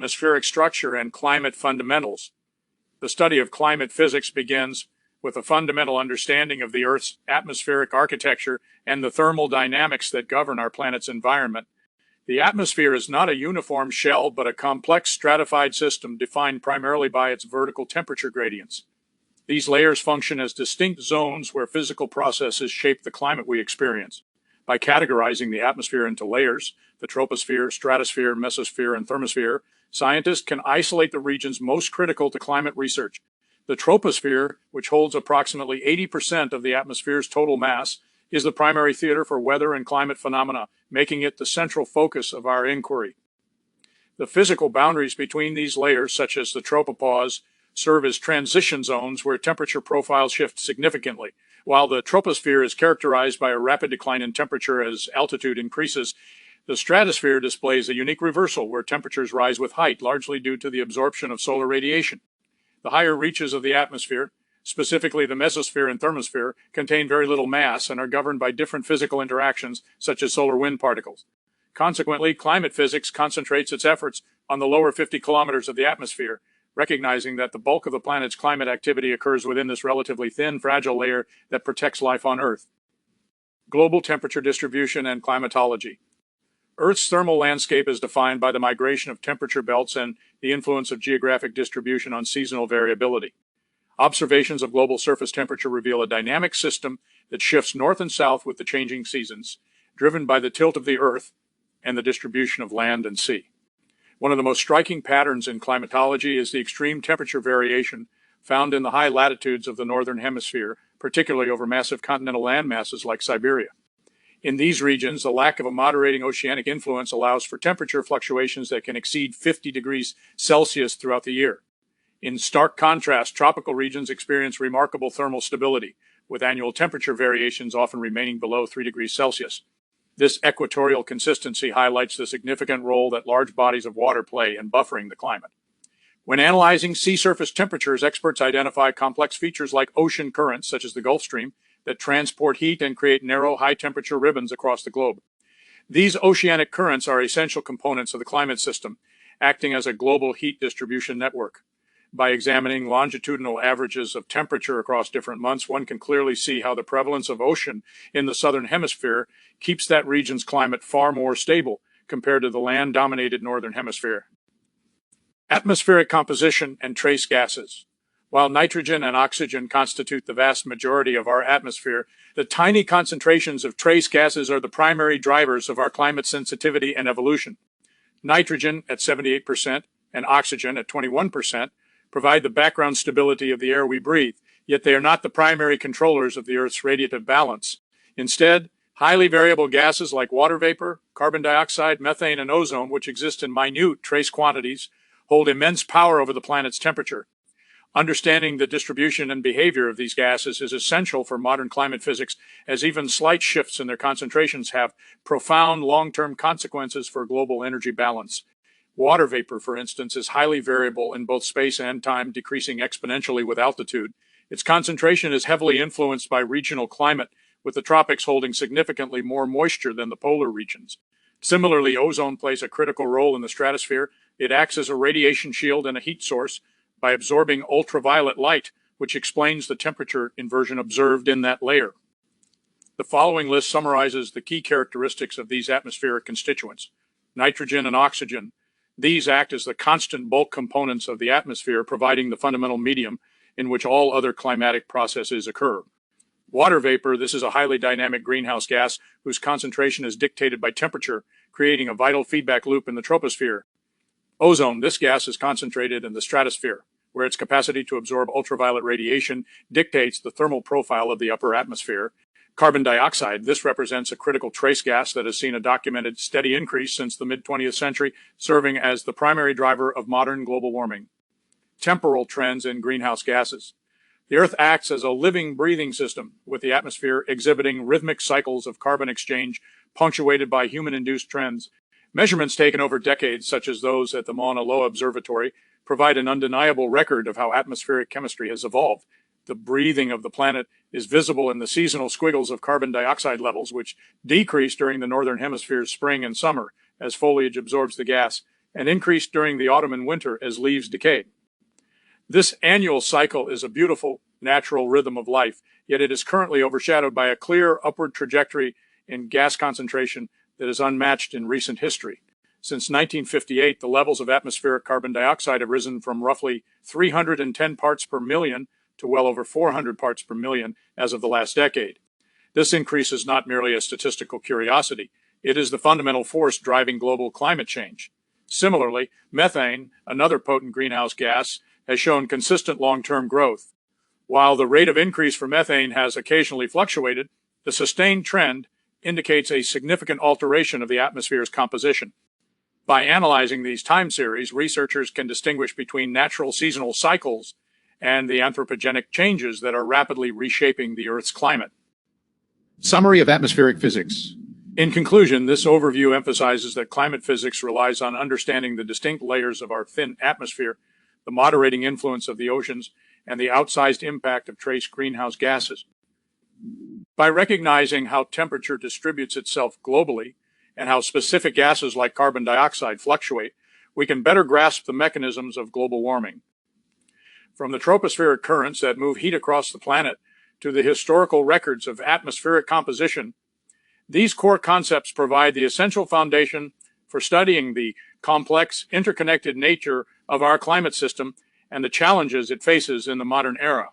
atmospheric structure and climate fundamentals. The study of climate physics begins with a fundamental understanding of the Earth's atmospheric architecture and the thermal dynamics that govern our planet's environment. The atmosphere is not a uniform shell, but a complex stratified system defined primarily by its vertical temperature gradients. These layers function as distinct zones where physical processes shape the climate we experience. By categorizing the atmosphere into layers, the troposphere, stratosphere, mesosphere, and thermosphere, scientists can isolate the regions most critical to climate research. The troposphere, which holds approximately 80% of the atmosphere's total mass, is the primary theater for weather and climate phenomena, making it the central focus of our inquiry. The physical boundaries between these layers, such as the tropopause, serve as transition zones where temperature profiles shift significantly. While the troposphere is characterized by a rapid decline in temperature as altitude increases, the stratosphere displays a unique reversal where temperatures rise with height, largely due to the absorption of solar radiation. The higher reaches of the atmosphere, specifically the mesosphere and thermosphere, contain very little mass and are governed by different physical interactions, such as solar wind particles. Consequently, climate physics concentrates its efforts on the lower 50 kilometers of the atmosphere, recognizing that the bulk of the planet's climate activity occurs within this relatively thin, fragile layer that protects life on Earth. Global temperature distribution and climatology. Earth's thermal landscape is defined by the migration of temperature belts and the influence of geographic distribution on seasonal variability. Observations of global surface temperature reveal a dynamic system that shifts north and south with the changing seasons, driven by the tilt of the Earth and the distribution of land and sea. One of the most striking patterns in climatology is the extreme temperature variation found in the high latitudes of the northern hemisphere, particularly over massive continental land masses like Siberia. In these regions, the lack of a moderating oceanic influence allows for temperature fluctuations that can exceed 50 degrees Celsius throughout the year. In stark contrast, tropical regions experience remarkable thermal stability, with annual temperature variations often remaining below 3 degrees Celsius. This equatorial consistency highlights the significant role that large bodies of water play in buffering the climate. When analyzing sea surface temperatures, experts identify complex features like ocean currents, such as the Gulf Stream, that transport heat and create narrow, high-temperature ribbons across the globe. These oceanic currents are essential components of the climate system, acting as a global heat distribution network. By examining longitudinal averages of temperature across different months, one can clearly see how the prevalence of ocean in the southern hemisphere keeps that region's climate far more stable compared to the land-dominated northern hemisphere. Atmospheric composition and trace gases. While nitrogen and oxygen constitute the vast majority of our atmosphere, the tiny concentrations of trace gases are the primary drivers of our climate sensitivity and evolution. Nitrogen at 78% and oxygen at 21% provide the background stability of the air we breathe, yet they are not the primary controllers of the Earth's radiative balance. Instead, highly variable gases like water vapor, carbon dioxide, methane, and ozone, which exist in minute trace quantities, hold immense power over the planet's temperature. Understanding the distribution and behavior of these gases is essential for modern climate physics, as even slight shifts in their concentrations have profound long-term consequences for global energy balance. Water vapor, for instance, is highly variable in both space and time, decreasing exponentially with altitude. Its concentration is heavily influenced by regional climate, with the tropics holding significantly more moisture than the polar regions. Similarly, ozone plays a critical role in the stratosphere. It acts as a radiation shield and a heat source by absorbing ultraviolet light, which explains the temperature inversion observed in that layer. The following list summarizes the key characteristics of these atmospheric constituents. Nitrogen and oxygen. These act as the constant bulk components of the atmosphere, providing the fundamental medium in which all other climatic processes occur. Water vapor, this is a highly dynamic greenhouse gas whose concentration is dictated by temperature, creating a vital feedback loop in the troposphere. Ozone, this gas is concentrated in the stratosphere, where its capacity to absorb ultraviolet radiation dictates the thermal profile of the upper atmosphere. Carbon dioxide, this represents a critical trace gas that has seen a documented steady increase since the mid-20th century, serving as the primary driver of modern global warming. Temporal trends in greenhouse gases. The Earth acts as a living, breathing system, with the atmosphere exhibiting rhythmic cycles of carbon exchange punctuated by human-induced trends. Measurements taken over decades, such as those at the Mauna Loa Observatory, provide an undeniable record of how atmospheric chemistry has evolved. The breathing of the planet is visible in the seasonal squiggles of carbon dioxide levels, which decrease during the northern hemisphere's spring and summer as foliage absorbs the gas, and increase during the autumn and winter as leaves decay. This annual cycle is a beautiful, natural rhythm of life, yet it is currently overshadowed by a clear upward trajectory in gas concentration that is unmatched in recent history. Since 1958, the levels of atmospheric carbon dioxide have risen from roughly 310 parts per million to well over 400 parts per million as of the last decade. This increase is not merely a statistical curiosity. It is the fundamental force driving global climate change. Similarly, methane, another potent greenhouse gas, has shown consistent long-term growth. While the rate of increase for methane has occasionally fluctuated, the sustained trend indicates a significant alteration of the atmosphere's composition. By analyzing these time series, researchers can distinguish between natural seasonal cycles and the anthropogenic changes that are rapidly reshaping the Earth's climate. Summary of atmospheric physics. In conclusion, this overview emphasizes that climate physics relies on understanding the distinct layers of our thin atmosphere, the moderating influence of the oceans, and the outsized impact of trace greenhouse gases. By recognizing how temperature distributes itself globally and how specific gases like carbon dioxide fluctuate, we can better grasp the mechanisms of global warming. From the tropospheric currents that move heat across the planet to the historical records of atmospheric composition, these core concepts provide the essential foundation for studying the complex, interconnected nature of our climate system and the challenges it faces in the modern era.